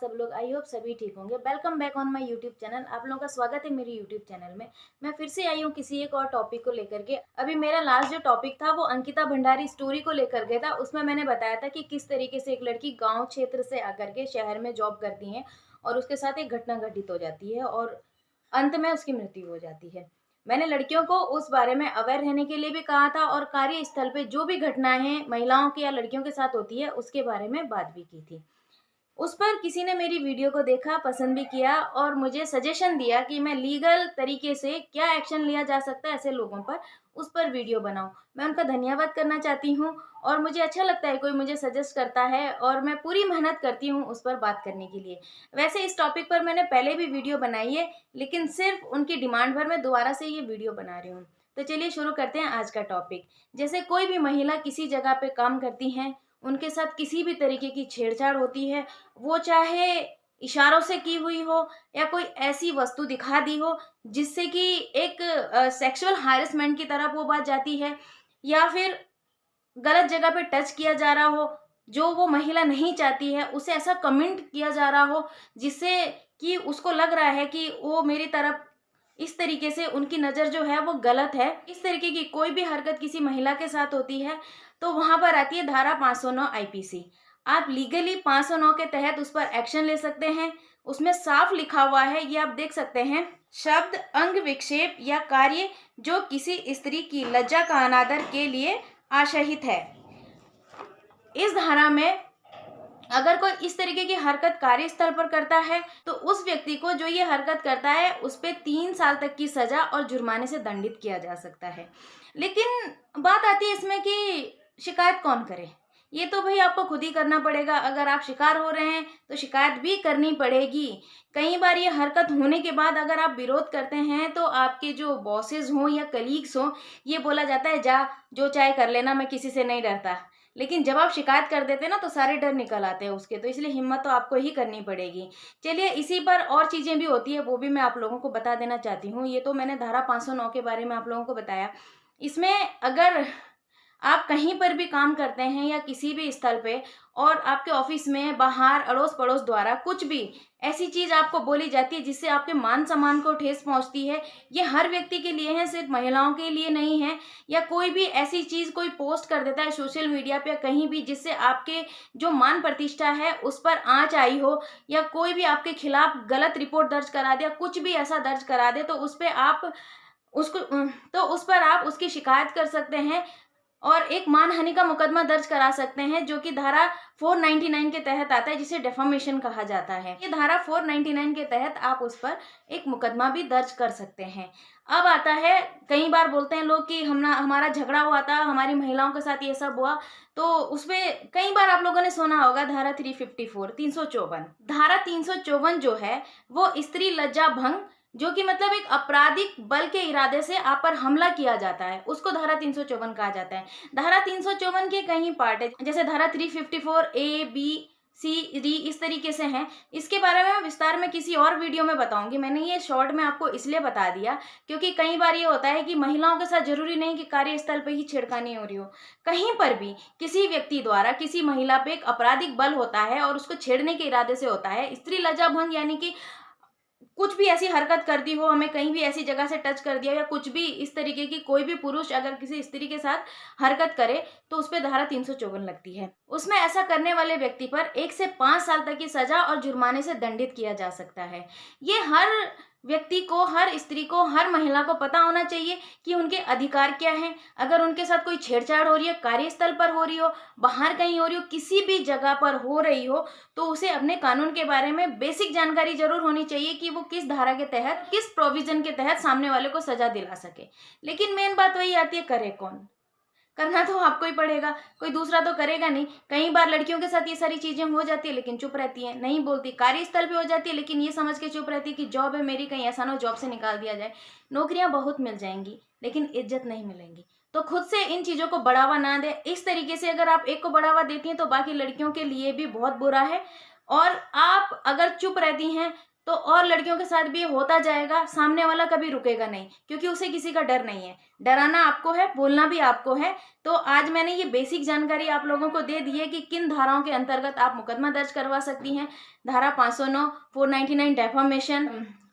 सब लोग? I hope सभी ठीक होंगे। Welcome back on my YouTube channel. आप लोगों का स्वागत है मेरे यूट्यूब चैनल में। मैं फिर से आई हूँ किसी एक और टॉपिक को लेकर के। अभी मेरा लास्ट जो टॉपिक था वो अंकिता भंडारी स्टोरी को लेकर के था। उसमें मैंने बताया था कि किस तरीके से एक लड़की गाँव क्षेत्र से आकर के शहर में जॉब करती है और उसके साथ एक घटना घटित हो जाती है और अंत में उसकी मृत्यु हो जाती है। मैंने लड़कियों को उस बारे में अवेयर रहने के लिए भी कहा था और कार्यस्थल पे जो भी घटनाएं महिलाओं के या लड़कियों के साथ होती है उसके बारे में बात भी की थी। उस पर किसी ने मेरी वीडियो को देखा, पसंद भी किया और मुझे सजेशन दिया कि मैं लीगल तरीके से क्या एक्शन लिया जा सकता है ऐसे लोगों पर, उस पर वीडियो बनाऊं। मैं उनका धन्यवाद करना चाहती हूं और मुझे अच्छा लगता है कोई मुझे सजेस्ट करता है और मैं पूरी मेहनत करती हूं उस पर बात करने के लिए। वैसे इस टॉपिक पर मैंने पहले भी वीडियो बनाई है, लेकिन सिर्फ उनकी डिमांड पर मैं दोबारा से ये वीडियो बना रही हूँ। तो चलिए शुरू करते हैं आज का टॉपिक। जैसे कोई भी महिला किसी जगह पे काम करती हैं, उनके साथ किसी भी तरीके की छेड़छाड़ होती है, वो चाहे इशारों से की हुई हो या कोई ऐसी वस्तु दिखा दी हो जिससे कि एक सेक्सुअल हैरेसमेंट की तरफ वो बात जाती है, या फिर गलत जगह पे टच किया जा रहा हो, जो वो महिला नहीं चाहती है, उसे ऐसा कमेंट किया जा रहा हो जिससे कि उसको लग रहा है कि वो मेरी तरफ इस तरीके से उनकी नज़र जो है वो गलत है। इस तरीके की कोई भी हरकत किसी महिला के साथ होती है तो वहाँ पर आती है धारा 509 आईपीसी। आप लीगली 509 के तहत उस पर एक्शन ले सकते हैं। उसमें साफ लिखा हुआ है, ये आप देख सकते हैं, शब्द, अंग विक्षेप या कार्य जो किसी स्त्री की लज्जा का अनादर के लिए आशहित है। इस धारा में अगर कोई इस तरीके की हरकत कार्यस्थल पर करता है तो उस व्यक्ति को जो ये हरकत करता है उस पे 3 साल तक की सजा और जुर्माने से दंडित किया जा सकता है। लेकिन बात आती है इसमें कि शिकायत कौन करे। ये तो भाई आपको खुद ही करना पड़ेगा। अगर आप शिकार हो रहे हैं तो शिकायत भी करनी पड़ेगी। कई बार ये हरकत होने के बाद अगर आप विरोध करते हैं तो आपके जो बॉसेस हों या कलीग्स हों, ये बोला जाता है जा जो चाहे कर लेना, मैं किसी से नहीं डरता। लेकिन जब आप शिकायत कर देते हैं ना तो सारे डर निकल आते हैं उसके, तो इसलिए हिम्मत तो आपको ही करनी पड़ेगी। चलिए इसी पर और चीज़ें भी होती है, वो भी मैं आप लोगों को बता देना चाहती हूँ। ये तो मैंने धारा 509 के बारे में आप लोगों को बताया। इसमें अगर आप कहीं पर भी काम करते हैं या किसी भी स्थल पे और आपके ऑफिस में बाहर अड़ोस पड़ोस द्वारा कुछ भी ऐसी चीज आपको बोली जाती है जिससे आपके मान सम्मान को ठेस पहुंचती है, ये हर व्यक्ति के लिए है, सिर्फ महिलाओं के लिए नहीं है। या कोई भी ऐसी चीज कोई पोस्ट कर देता है सोशल मीडिया पे या कहीं भी जिससे आपके जो मान प्रतिष्ठा है उस पर आंच आई हो, या कोई भी आपके खिलाफ गलत रिपोर्ट दर्ज करा दे या कुछ भी ऐसा दर्ज करा दे, तो उस पर आप उसको तो उस पर आप उसकी शिकायत कर सकते हैं और एक मानहानि का मुकदमा दर्ज करा सकते हैं, जो कि धारा 499 के तहत आता है, जिसे डेफामेशन कहा जाता है। ये धारा 499 के तहत आप उस पर एक मुकदमा भी दर्ज कर सकते हैं। अब आता है, कई बार बोलते हैं लोग कि हमारा झगड़ा हुआ था, हमारी महिलाओं के साथ ये सब हुआ, तो उसमें कई बार आप लोगों ने सुना होगा धारा 354 354 धारा 354 जो है वो स्त्री लज्जा भंग, जो कि मतलब एक आपराधिक बल के इरादे से आप पर हमला किया जाता है, उसको धारा 354 कहा जाता है। धारा 354 के कई पार्ट है, जैसे धारा 354 ए बी सी डी इस तरीके से हैं। इसके बारे में मैं विस्तार में किसी और वीडियो में बताऊंगी। मैंने ये शॉर्ट में आपको इसलिए बता दिया क्योंकि कई बार ये होता है कि महिलाओं के साथ जरूरी नहीं कि कार्यस्थल पे ही छेड़खानी हो रही हो, कहीं पर भी किसी व्यक्ति द्वारा किसी महिला पे एक आपराधिक बल होता है और उसको छेड़ने के इरादे से होता है। स्त्री लज्जा भंग यानी कि कुछ भी ऐसी हरकत कर दी हो, हमें कहीं भी ऐसी जगह से टच कर दिया या कुछ भी इस तरीके की, कोई भी पुरुष अगर किसी स्त्री के साथ हरकत करे तो उस पर धारा 354 लगती है। उसमें ऐसा करने वाले व्यक्ति पर 1 से 5 साल तक की सजा और जुर्माने से दंडित किया जा सकता है। ये हर व्यक्ति को, हर स्त्री को, हर महिला को पता होना चाहिए कि उनके अधिकार क्या हैं। अगर उनके साथ कोई छेड़छाड़ हो रही है, कार्यस्थल पर हो रही हो, बाहर कहीं हो रही हो, किसी भी जगह पर हो रही हो, तो उसे अपने कानून के बारे में बेसिक जानकारी जरूर होनी चाहिए कि वो किस धारा के तहत, किस प्रोविजन के तहत सामने वाले को सजा दिला सके। लेकिन मेन बात वही आती है, करे कौन? करना तो आपको ही पड़ेगा, कोई दूसरा तो करेगा नहीं। कई बार लड़कियों के साथ ये सारी चीजें हो जाती है लेकिन चुप रहती है, नहीं बोलती। कार्यस्थल पे हो जाती है लेकिन ये समझ के चुप रहती है कि जॉब है मेरी, कहीं ऐसा ना हो जॉब से निकाल दिया जाए। नौकरियां बहुत मिल जाएंगी लेकिन इज्जत नहीं मिलेंगी। तो खुद से इन चीजों को बढ़ावा ना दे। इस तरीके से अगर आप एक को बढ़ावा देती हैं तो बाकी लड़कियों के लिए भी बहुत बुरा है। और आप अगर चुप रहती हैं तो और लड़कियों के साथ भी ये होता जाएगा, सामने वाला कभी रुकेगा नहीं, क्योंकि उसे किसी का डर नहीं है। डराना आपको है, बोलना भी आपको है। तो आज मैंने ये बेसिक जानकारी आप लोगों को दे दी है कि किन धाराओं के अंतर्गत आप मुकदमा दर्ज करवा सकती हैं। धारा 509, 499 डेफामेशन,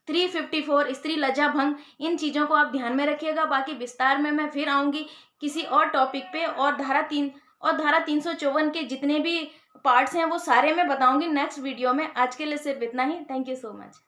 354 स्त्री लज्जा भंग, इन चीज़ों को आप ध्यान में रखिएगा। बाकी विस्तार में मैं फिर आऊँगी किसी और टॉपिक पे, और धारा 354 के जितने भी पार्ट्स हैं वो सारे मैं बताऊंगी नेक्स्ट वीडियो में। आज के लिए सिर्फ इतना ही। Thank you so much.